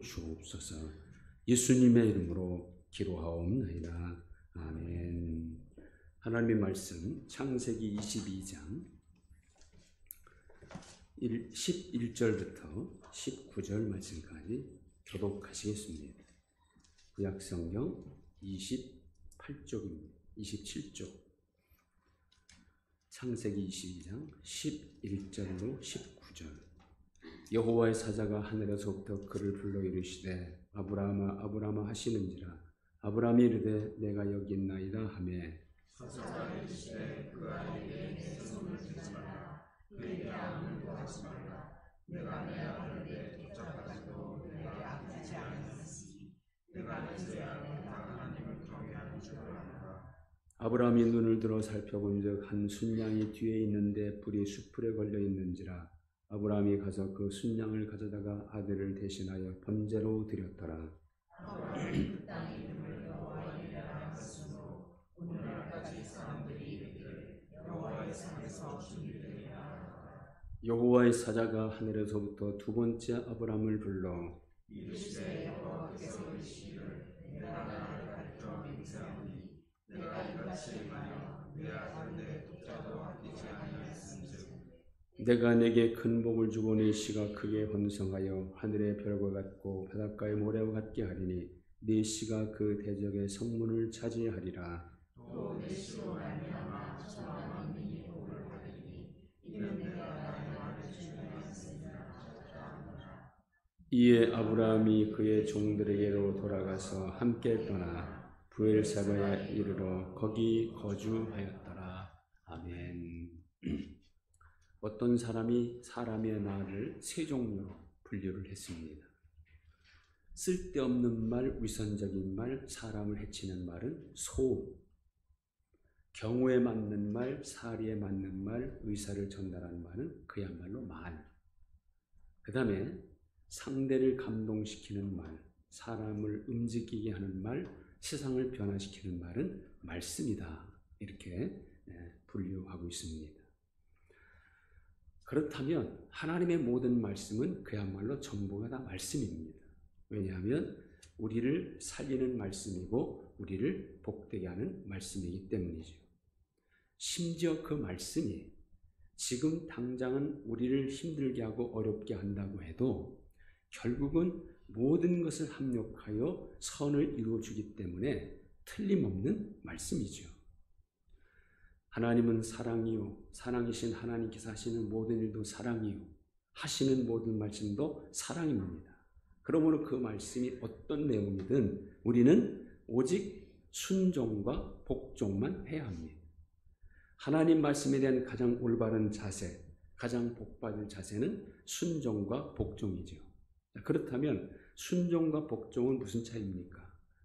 주옵소서. 예수님의 이름으로 기도하옵나이다. 아멘. 하나님의 말씀 창세기 22장 11절부터 19절 말씀까지 교독하시겠습니다. 구약성경 28쪽입니다. 27쪽. 창세기 22장 11절로 19절. 여호와의 사자가 하늘에서부터 그를 불러 이르시되 아브라함아 아브라함아 하시는지라. 아브라함이 이르되 내가 여기 있나이다 하매 사자가 이르시되 그 아이에게 내 손을 대지 말라. 그에게 아무것도 하지 말라. 내가 내 아들에게 도착하지도 내게 아프지 않았으니 내가 내 죄악을 다 하나님을 경외하는 줄 아노라. 아브라함이 눈을 들어 살펴본즉 한 순양이 뒤에 있는데 불이 숯불에 걸려 있는지라. 아브라함이 가서 그 순양을 가져다가 아들을 대신하여 번제로 드렸더라. 아브라함이 그 땅 이름을 여호와이라 하였으므로 오늘날까지 사람들이 이르기를 여호와의 산에서 준비되리라. 여호와의 사자가 하늘에서부터 두 번째 아브라함을 불러 이르시되 여호와께서 이르시기를 내가 나를 가르쳐 맹세하노니 내가 이같이 행하여 내 아들 내 독자도 아끼지 아니하였은즉 내가 내게 큰 복을 주고 네 씨가 크게 번성하여 하늘의 별과 같고 바닷가의 모래와 같게 하리니 네 씨가 그 대적의 성문을 차지하리라. 또 내 씨로 말미암아 저와 만민이 복을 받으리니 이는 내가 나의 말을 준비하였으니라. 이에 아브라함이 그의 종들에게로 돌아가서 함께 떠나 부엘사바에 이르러 거기 거주하였더라. 아멘. 어떤 사람이 사람의 말을 세 종류로 분류를 했습니다. 쓸데없는 말, 위선적인 말, 사람을 해치는 말은 소음, 경우에 맞는 말, 사리에 맞는 말, 의사를 전달하는 말은 그야말로 말. 그 다음에 상대를 감동시키는 말, 사람을 움직이게 하는 말, 세상을 변화시키는 말은 말씀이다. 이렇게 분류하고 있습니다. 그렇다면 하나님의 모든 말씀은 그야말로 전부가 다 말씀입니다. 왜냐하면 우리를 살리는 말씀이고 우리를 복되게 하는 말씀이기 때문이죠. 심지어 그 말씀이 지금 당장은 우리를 힘들게 하고 어렵게 한다고 해도 결국은 모든 것을 합력하여 선을 이루어주기 때문에 틀림없는 말씀이죠. 하나님은 사랑이요, 사랑이신 하나님께서 하시는 모든 일도 사랑이요, 하시는 모든 말씀도 사랑입니다. 그러므로 그 말씀이 어떤 내용이든 우리는 오직 순종과 복종만 해야 합니다. 하나님 말씀에 대한 가장 올바른 자세, 가장 복받을 자세는 순종과 복종이죠. 그렇다면 순종과 복종은 무슨 차이입니까?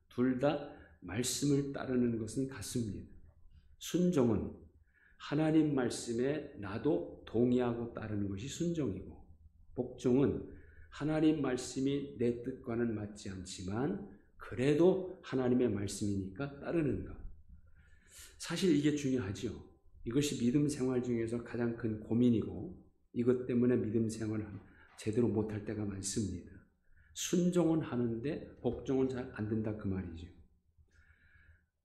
둘 다 말씀을 따르는 것은 같습니다. 순종은 하나님 말씀에 나도 동의하고 따르는 것이 순종이고, 복종은 하나님 말씀이 내 뜻과는 맞지 않지만 그래도 하나님의 말씀이니까 따르는 것. 사실 이게 중요하죠. 이것이 믿음 생활 중에서 가장 큰 고민이고 이것 때문에 믿음 생활을 제대로 못할 때가 많습니다. 순종은 하는데 복종은 잘 안 된다 그 말이죠.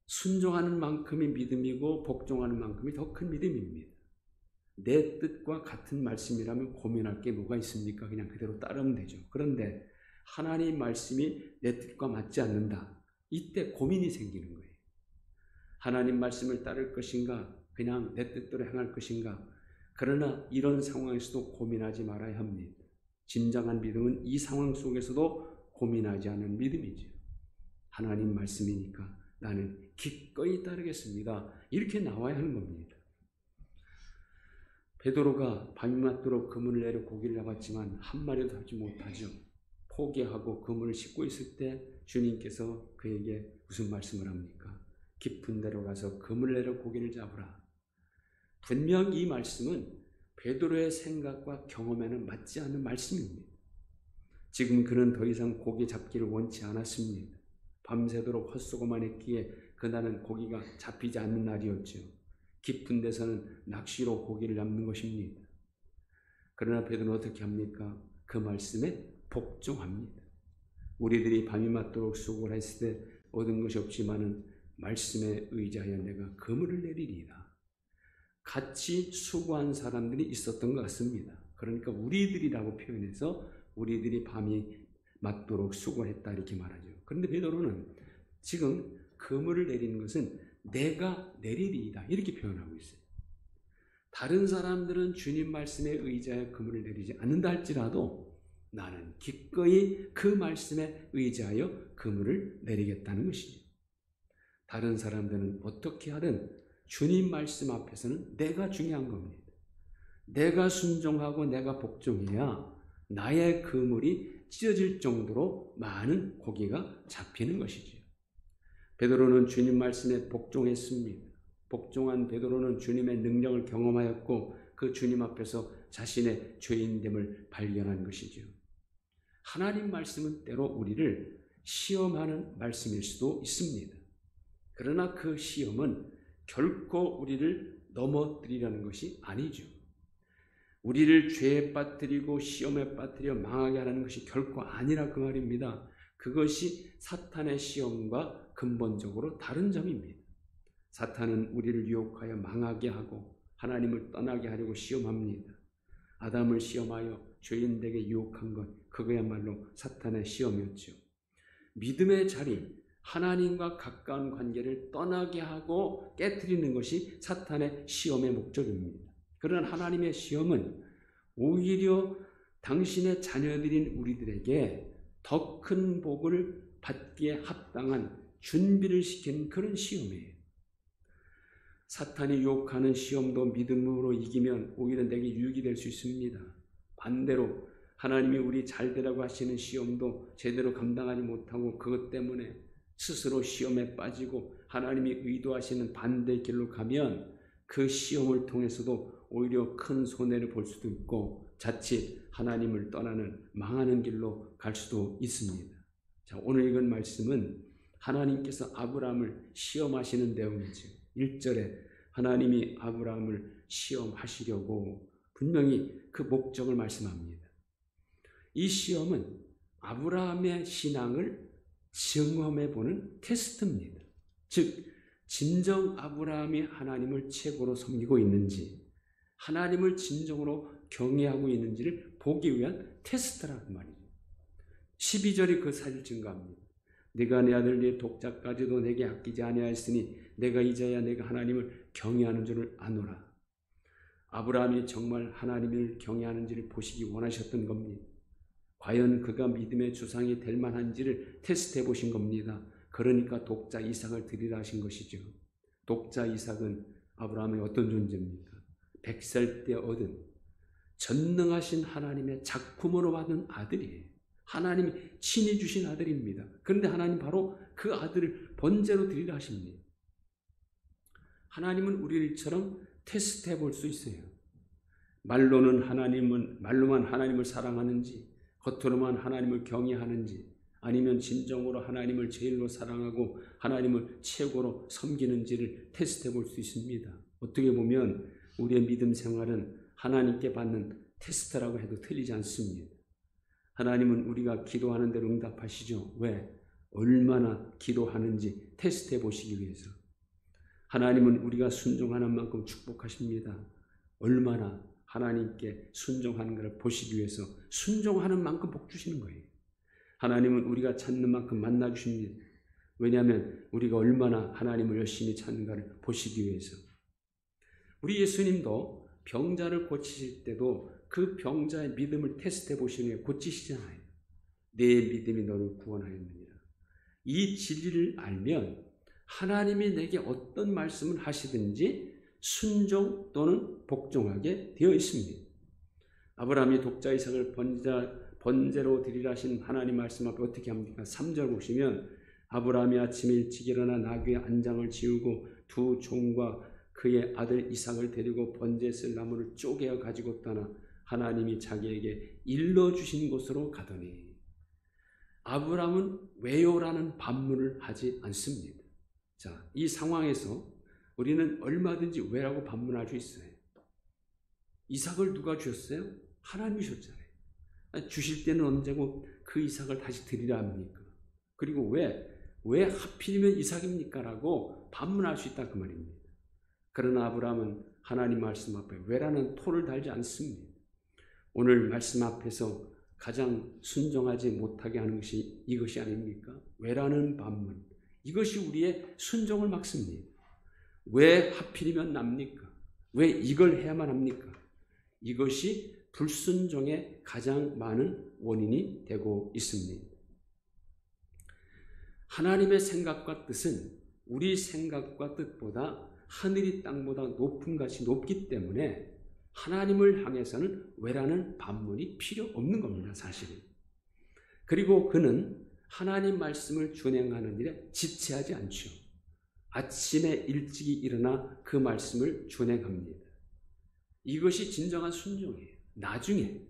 순종하는 만큼이 믿음이고 복종하는 만큼이 더 큰 믿음입니다. 내 뜻과 같은 말씀이라면 고민할 게 뭐가 있습니까? 그냥 그대로 따르면 되죠. 그런데 하나님 말씀이 내 뜻과 맞지 않는다. 이때 고민이 생기는 거예요. 하나님 말씀을 따를 것인가? 그냥 내 뜻대로 행할 것인가? 그러나 이런 상황에서도 고민하지 말아야 합니다. 진정한 믿음은 이 상황 속에서도 고민하지 않은 믿음이죠. 하나님 말씀이니까 나는 기꺼이 따르겠습니다. 이렇게 나와야 하는 겁니다. 베드로가 밤낮도록 그물을 내려 고기를 잡았지만 한 마리도 잡지 못하죠. 포기하고 그물을 싣고 있을 때 주님께서 그에게 무슨 말씀을 합니까? 깊은 데로 가서 그물을 내려 고기를 잡으라. 분명 이 말씀은 베드로의 생각과 경험에는 맞지 않는 말씀입니다. 지금 그는 더 이상 고기 잡기를 원치 않았습니다. 밤새도록 헛수고만 했기에 그날은 고기가 잡히지 않는 날이었죠. 깊은 데서는 낚시로 고기를 잡는 것입니다. 그러나 베드로는 어떻게 합니까? 그 말씀에 복종합니다. 우리들이 밤이 맞도록 수고를 했을 때 얻은 것이 없지만은 말씀에 의지하여 내가 그물을 내리리이다. 같이 수고한 사람들이 있었던 것 같습니다. 그러니까 우리들이라고 표현해서 우리들이 밤이 맞도록 수고했다 이렇게 말하죠. 그런데 베드로는 지금 그물을 내리는 것은 내가 내리리이다 이렇게 표현하고 있어요. 다른 사람들은 주님 말씀에 의지하여 그물을 내리지 않는다 할지라도 나는 기꺼이 그 말씀에 의지하여 그물을 내리겠다는 것이죠. 다른 사람들은 어떻게 하든 주님 말씀 앞에서는 내가 중요한 겁니다. 내가 순종하고 내가 복종해야 나의 그물이 찢어질 정도로 많은 고기가 잡히는 것이지요. 베드로는 주님 말씀에 복종했습니다. 복종한 베드로는 주님의 능력을 경험하였고 그 주님 앞에서 자신의 죄인됨을 발견한 것이지요. 하나님 말씀은 때로 우리를 시험하는 말씀일 수도 있습니다. 그러나 그 시험은 결코 우리를 넘어뜨리려는 것이 아니죠. 우리를 죄에 빠뜨리고 시험에 빠뜨려 망하게 하는 것이 결코 아니라 그 말입니다. 그것이 사탄의 시험과 근본적으로 다른 점입니다. 사탄은 우리를 유혹하여 망하게 하고 하나님을 떠나게 하려고 시험합니다. 아담을 시험하여 죄인되게 유혹한 것, 그거야말로 사탄의 시험이었죠. 믿음의 자리, 하나님과 가까운 관계를 떠나게 하고 깨트리는 것이 사탄의 시험의 목적입니다. 그러나 하나님의 시험은 오히려 당신의 자녀들인 우리들에게 더 큰 복을 받기에 합당한 준비를 시키는 그런 시험이에요. 사탄이 유혹하는 시험도 믿음으로 이기면 오히려 내게 유익이 될 수 있습니다. 반대로 하나님이 우리 잘 되라고 하시는 시험도 제대로 감당하지 못하고 그것 때문에 스스로 시험에 빠지고 하나님이 의도하시는 반대의 길로 가면 그 시험을 통해서도 오히려 큰 손해를 볼 수도 있고 자칫 하나님을 떠나는 망하는 길로 갈 수도 있습니다. 자, 오늘 읽은 말씀은 하나님께서 아브라함을 시험하시는 내용이죠. 1절에 하나님이 아브라함을 시험하시려고 분명히 그 목적을 말씀합니다. 이 시험은 아브라함의 신앙을 증험해보는 테스트입니다. 즉 진정 아브라함이 하나님을 최고로 섬기고 있는지 하나님을 진정으로 경외하고 있는지를 보기 위한 테스트라는 말이죠. 12절이 그 사실 증거합니다. 네가 내 아들 네 독자까지도 내게 아끼지 아니하였으니 내가 이제야 내가 하나님을 경외하는 줄을 아노라. 아브라함이 정말 하나님을 경외하는지를 보시기 원하셨던 겁니다. 과연 그가 믿음의 주상이 될 만한지를 테스트해 보신 겁니다. 그러니까 독자 이삭을 드리라 하신 것이죠. 독자 이삭은 아브라함의 어떤 존재입니까? 100살 때 얻은 전능하신 하나님의 작품으로 받은 아들이에요. 하나님이 친히 주신 아들입니다. 그런데 하나님 바로 그 아들을 번제로 드리라 하십니다. 하나님은 우리처럼 테스트해 볼 수 있어요. 말로만 하나님을 사랑하는지 겉으로만 하나님을 경외하는지 아니면 진정으로 하나님을 제일로 사랑하고 하나님을 최고로 섬기는지를 테스트해 볼 수 있습니다. 어떻게 보면 우리의 믿음 생활은 하나님께 받는 테스트라고 해도 틀리지 않습니다. 하나님은 우리가 기도하는 대로 응답하시죠. 왜? 얼마나 기도하는지 테스트해 보시기 위해서. 하나님은 우리가 순종하는 만큼 축복하십니다. 얼마나 하나님께 순종하는 것을 보시기 위해서 순종하는 만큼 복 주시는 거예요. 하나님은 우리가 찾는 만큼 만나 주십니다. 왜냐하면 우리가 얼마나 하나님을 열심히 찾는가를 보시기 위해서. 우리 예수님도 병자를 고치실 때도 그 병자의 믿음을 테스트해 보시는 게 고치시잖아요. 내 믿음이 너를 구원하였느니라. 이 진리를 알면 하나님이 내게 어떤 말씀을 하시든지 순종 또는 복종하게 되어 있습니다. 아브라함이 독자 이삭을 번제로 드리라 하신 하나님 말씀 앞에 어떻게 합니까? 3절 보시면 아브라함이 아침에 일찍 일어나 나귀의 안장을 지우고 두 종과 그의 아들 이삭을 데리고 번제에 쓸 나무를 쪼개어 가지고 떠나 하나님이 자기에게 일러주신 곳으로 가더니 아브라함은 왜요라는 반문을 하지 않습니다. 자, 이 상황에서 우리는 얼마든지 왜라고 반문할 수 있어요. 이삭을 누가 주셨어요? 하나님이 주셨잖아요. 주실 때는 언제고 그 이삭을 다시 드리라 합니까? 그리고 왜 하필이면 이삭입니까? 라고 반문할 수 있다 그 말입니다. 그러나 아브라함은 하나님 말씀 앞에 왜라는 토를 달지 않습니다. 오늘 말씀 앞에서 가장 순종하지 못하게 하는 것이 이것이 아닙니까? 왜라는 반문. 이것이 우리의 순종을 막습니다. 왜 하필이면 납니까? 왜 이걸 해야만 합니까? 이것이 불순종의 가장 많은 원인이 되고 있습니다. 하나님의 생각과 뜻은 우리 생각과 뜻보다 하늘이 땅보다 높은 것이 높기 때문에 하나님을 향해서는 왜라는 반문이 필요 없는 겁니다, 사실은. 그리고 그는 하나님 말씀을 준행하는 일에 지체하지 않죠. 아침에 일찍이 일어나 그 말씀을 준행합니다. 이것이 진정한 순종이에요. 나중에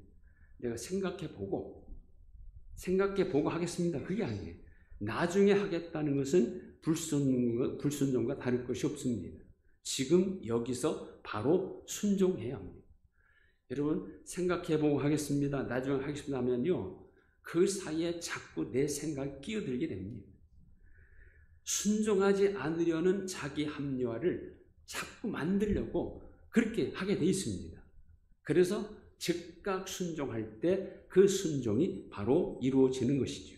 내가 생각해보고 하겠습니다. 그게 아니에요. 나중에 하겠다는 것은 불순종과 다를 것이 없습니다. 지금 여기서 바로 순종해야 합니다. 여러분, 생각해보고 하겠습니다. 나중에 하겠습니다 하면요, 그 사이에 자꾸 내 생각이 끼어들게 됩니다. 순종하지 않으려는 자기 합리화를 자꾸 만들려고 그렇게 하게 돼 있습니다. 그래서 즉각 순종할 때 그 순종이 바로 이루어지는 것이죠.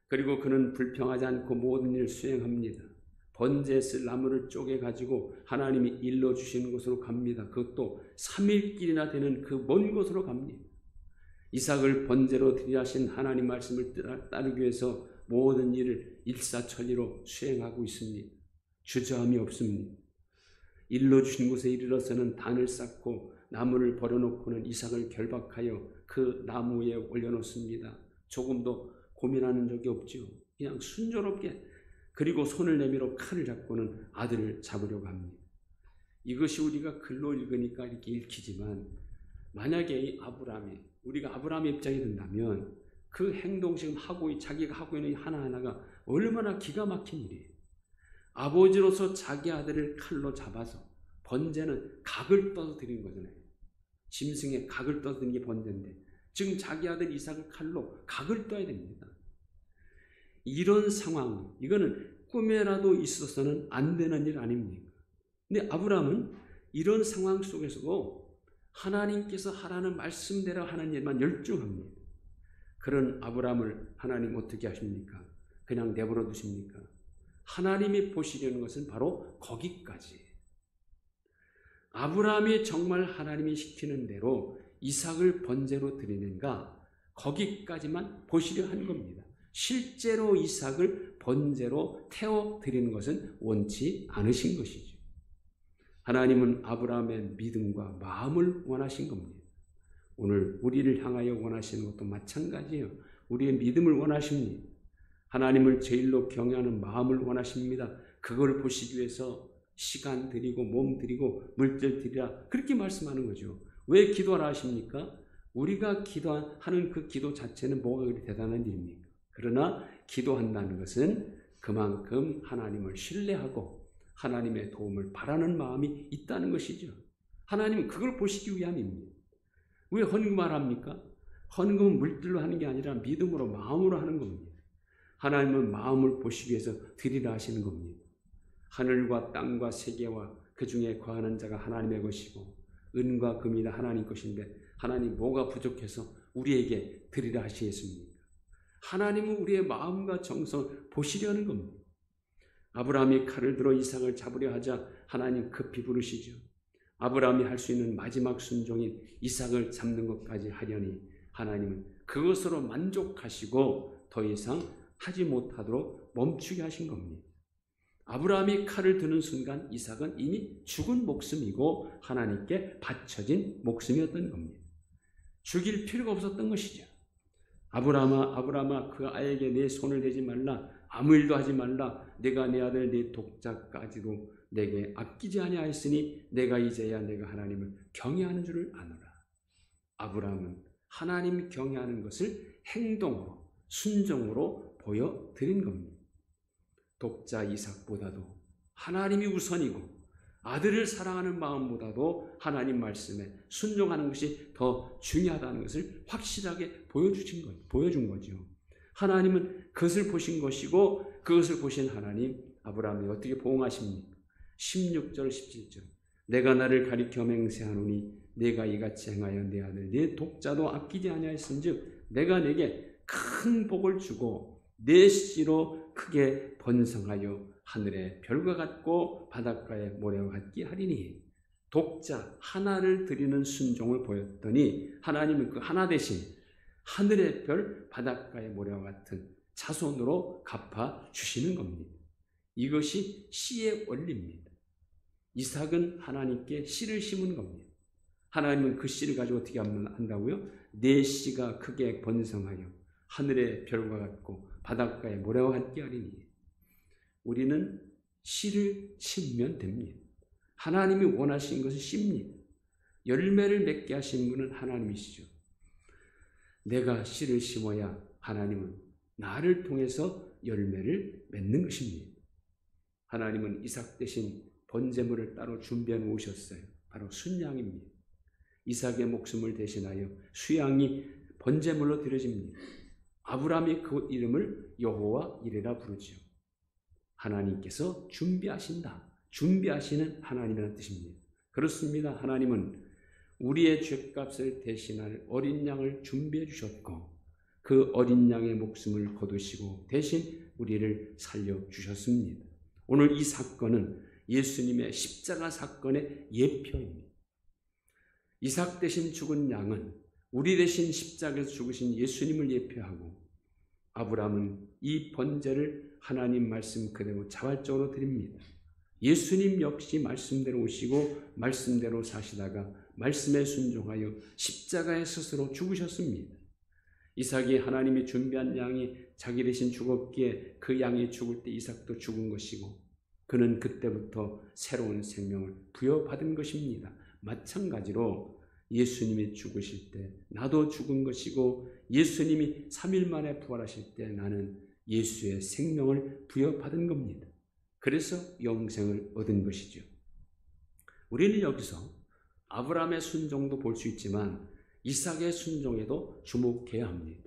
그리고 그는 불평하지 않고 모든 일을 수행합니다. 번제에 쓸 나무를 쪼개가지고 하나님이 일러주시는 곳으로 갑니다. 그것도 3일길이나 되는 그 먼 곳으로 갑니다. 이삭을 번제로 드리라 하신 하나님 말씀을 따르기 위해서 모든 일을 일사천리로 수행하고 있습니다. 주저함이 없습니다. 일러주신 곳에 이르러서는 단을 쌓고 나무를 버려놓고는 이삭을 결박하여 그 나무 위에 올려놓습니다. 조금도 고민하는 적이 없죠. 그냥 순조롭게, 그리고 손을 내밀어 칼을 잡고는 아들을 잡으려고 합니다. 이것이 우리가 글로 읽으니까 이렇게 읽히지만, 만약에 이 우리가 아브라함의 입장이 된다면 그 행동, 지금 자기가 하고 있는 하나하나가 얼마나 기가 막힌 일이에요. 아버지로서 자기 아들을 칼로 잡아서, 번제는 각을 떠서 드리는 거잖아요. 짐승에 각을 떠서 드리는 게 번제인데 지금 자기 아들 이삭을 칼로 각을 떠야 됩니다. 이런 상황, 이거는 꿈에라도 있어서는 안 되는 일 아닙니까? 근데 아브라함은 이런 상황 속에서도 하나님께서 하라는 말씀대로 하는 일만 열중합니다. 그런 아브라함을 하나님 어떻게 하십니까? 그냥 내버려 두십니까? 하나님이 보시려는 것은 바로 거기까지. 아브라함이 정말 하나님이 시키는 대로 이삭을 번제로 드리는가, 거기까지만 보시려 한 겁니다. 실제로 이삭을 번제로 태워 드리는 것은 원치 않으신 것이죠. 하나님은 아브라함의 믿음과 마음을 원하신 겁니다. 오늘 우리를 향하여 원하시는 것도 마찬가지예요. 우리의 믿음을 원하십니다. 하나님을 제일로 경외하는 마음을 원하십니다. 그걸 보시기 위해서 시간 드리고 몸 드리고 물질 드리라, 그렇게 말씀하는 거죠. 왜 기도하라 하십니까? 우리가 기도하는 그 기도 자체는 뭐가 그리 대단한 일입니까? 그러나 기도한다는 것은 그만큼 하나님을 신뢰하고 하나님의 도움을 바라는 마음이 있다는 것이죠. 하나님은 그걸 보시기 위함입니다. 왜 헌금을 합니까? 헌금은 물질로 하는 게 아니라 믿음으로, 마음으로 하는 겁니다. 하나님은 마음을 보시기 위해서 드리라 하시는 겁니다. 하늘과 땅과 세계와 그 중에 거하는 자가 하나님의 것이고 은과 금이 다 하나님 것인데 하나님 뭐가 부족해서 우리에게 드리라 하시겠습니까? 하나님은 우리의 마음과 정성을 보시려는 겁니다. 아브라함이 칼을 들어 이삭을 잡으려 하자 하나님 급히 부르시죠. 아브라함이 할 수 있는 마지막 순종인 이삭을 잡는 것까지 하려니 하나님은 그것으로 만족하시고 더 이상 하지 못하도록 멈추게 하신 겁니다. 아브라함이 칼을 드는 순간 이삭은 이미 죽은 목숨이고 하나님께 바쳐진 목숨이었던 겁니다. 죽일 필요가 없었던 것이죠. 아브라함아 그 아이에게 내 손을 대지 말라, 아무 일도 하지 말라, 내가 내 아들 내 독자까지도 내게 아끼지 아니하였으니 내가 이제야 내가 하나님을 경외하는 줄을 아노라. 아브라함은 하나님 경외하는 것을 행동으로, 순종으로 보여드린 겁니다. 독자 이삭보다도 하나님이 우선이고 아들을 사랑하는 마음보다도 하나님 말씀에 순종하는 것이 더 중요하다는 것을 확실하게 보여준 거죠. 하나님은 그것을 보신 것이고 그것을 보신 하나님 아브라함이 어떻게 보응하십니까? 16절 17절 내가 나를 가리켜 맹세하노니 내가 이같이 행하여 내 아들 네 독자도 아끼지 아니하였은즉 내가 내게 큰 복을 주고 내 씨로 크게 번성하여 하늘의 별과 같고 바닷가의 모래와 같게 하리니 독자 하나를 드리는 순종을 보였더니 하나님은 그 하나 대신 하늘의 별 바닷가의 모래와 같은 자손으로 갚아 주시는 겁니다. 이것이 씨의 원리입니다. 이삭은 하나님께 씨를 심은 겁니다. 하나님은 그 씨를 가지고 어떻게 한다고요? 내 씨가 크게 번성하여 하늘의 별과 같고 바닷가의 모래와 같게 하리니 우리는 씨를 심으면 됩니다. 하나님이 원하신 것을 씁니다. 열매를 맺게 하시는 분은 하나님이시죠. 내가 씨를 심어야 하나님은 나를 통해서 열매를 맺는 것입니다. 하나님은 이삭 대신 번제물을 따로 준비해 놓으셨어요. 바로 순양입니다. 이삭의 목숨을 대신하여 수양이 번제물로 드려집니다. 아브라함이 그 이름을 여호와 이레라 부르지요. 하나님께서 준비하신다. 준비하시는 하나님이라는 뜻입니다. 그렇습니다. 하나님은 우리의 죄값을 대신할 어린 양을 준비해 주셨고 그 어린 양의 목숨을 거두시고 대신 우리를 살려주셨습니다. 오늘 이 사건은 예수님의 십자가 사건의 예표입니다. 이삭 대신 죽은 양은 우리 대신 십자가에서 죽으신 예수님을 예표하고 아브라함은 이 번제를 하나님 말씀 그대로 자발적으로 드립니다. 예수님 역시 말씀대로 오시고 말씀대로 사시다가 말씀에 순종하여 십자가에 스스로 죽으셨습니다. 이삭이 하나님이 준비한 양이 자기 대신 죽었기에 그 양이 죽을 때 이삭도 죽은 것이고 그는 그때부터 새로운 생명을 부여받은 것입니다. 마찬가지로 예수님이 죽으실 때 나도 죽은 것이고 예수님이 3일 만에 부활하실 때 나는 예수의 생명을 부여받은 겁니다. 그래서 영생을 얻은 것이죠. 우리는 여기서 아브라함의 순종도 볼 수 있지만 이삭의 순종에도 주목해야 합니다.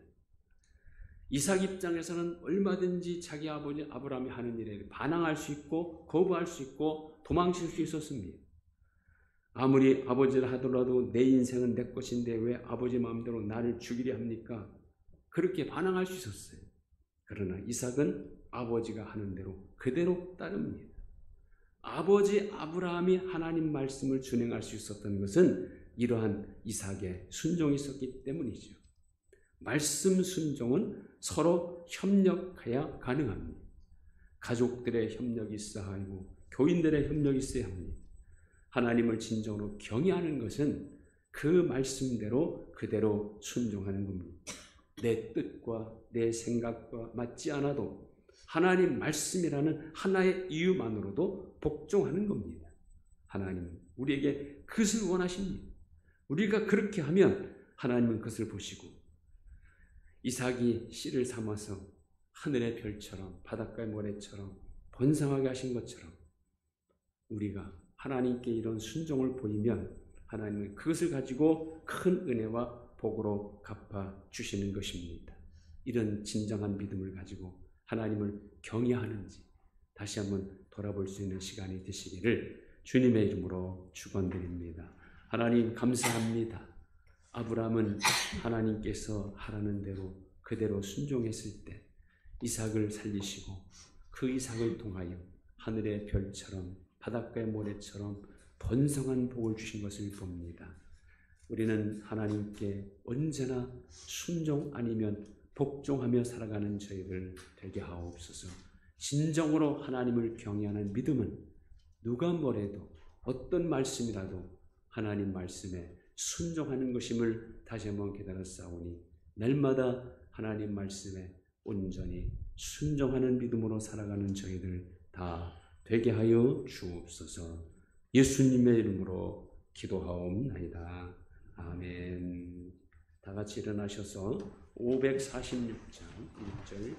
이삭 입장에서는 얼마든지 자기 아버지 아브라함이 하는 일에 반항할 수 있고 거부할 수 있고 도망칠 수 있었습니다. 아무리 아버지를 하더라도 내 인생은 내 것인데 왜 아버지 마음대로 나를 죽이려 합니까? 그렇게 반항할 수 있었어요. 그러나 이삭은 아버지가 하는 대로 그대로 따릅니다. 아버지 아브라함이 하나님 말씀을 준행할 수 있었던 것은 이러한 이삭의 순종이 있었기 때문이죠. 말씀 순종은 서로 협력해야 가능합니다. 가족들의 협력이 있어야 하고 교인들의 협력이 있어야 합니다. 하나님을 진정으로 경외하는 것은 그 말씀대로 그대로 순종하는 겁니다. 내 뜻과 내 생각과 맞지 않아도 하나님 말씀이라는 하나의 이유만으로도 복종하는 겁니다. 하나님은 우리에게 그것을 원하십니다. 우리가 그렇게 하면 하나님은 그것을 보시고 이삭이 씨를 삼아서 하늘의 별처럼 바닷가의 모래처럼 번성하게 하신 것처럼 우리가 하나님께 이런 순종을 보이면 하나님은 그것을 가지고 큰 은혜와 복으로 갚아주시는 것입니다. 이런 진정한 믿음을 가지고 하나님을 경외하는지 다시 한번 돌아볼 수 있는 시간이 되시기를 주님의 이름으로 축원드립니다. 하나님 감사합니다. 아브라함은 하나님께서 하라는 대로 그대로 순종했을 때 이삭을 살리시고 그 이삭을 통하여 하늘의 별처럼 바닷가의 모래처럼 번성한 복을 주신 것을 봅니다. 우리는 하나님께 언제나 순종 아니면 복종하며 살아가는 저희들 되게 하옵소서. 진정으로 하나님을 경외하는 믿음은 누가 뭐래도 어떤 말씀이라도 하나님 말씀에 순종하는 것임을 다시 한번 깨달았사오니 날마다 하나님 말씀에 온전히 순종하는 믿음으로 살아가는 저희들 다 되게 하여 주옵소서. 예수님의 이름으로 기도하옵나이다. 아멘. 다 같이 일어나셔서 546장 1절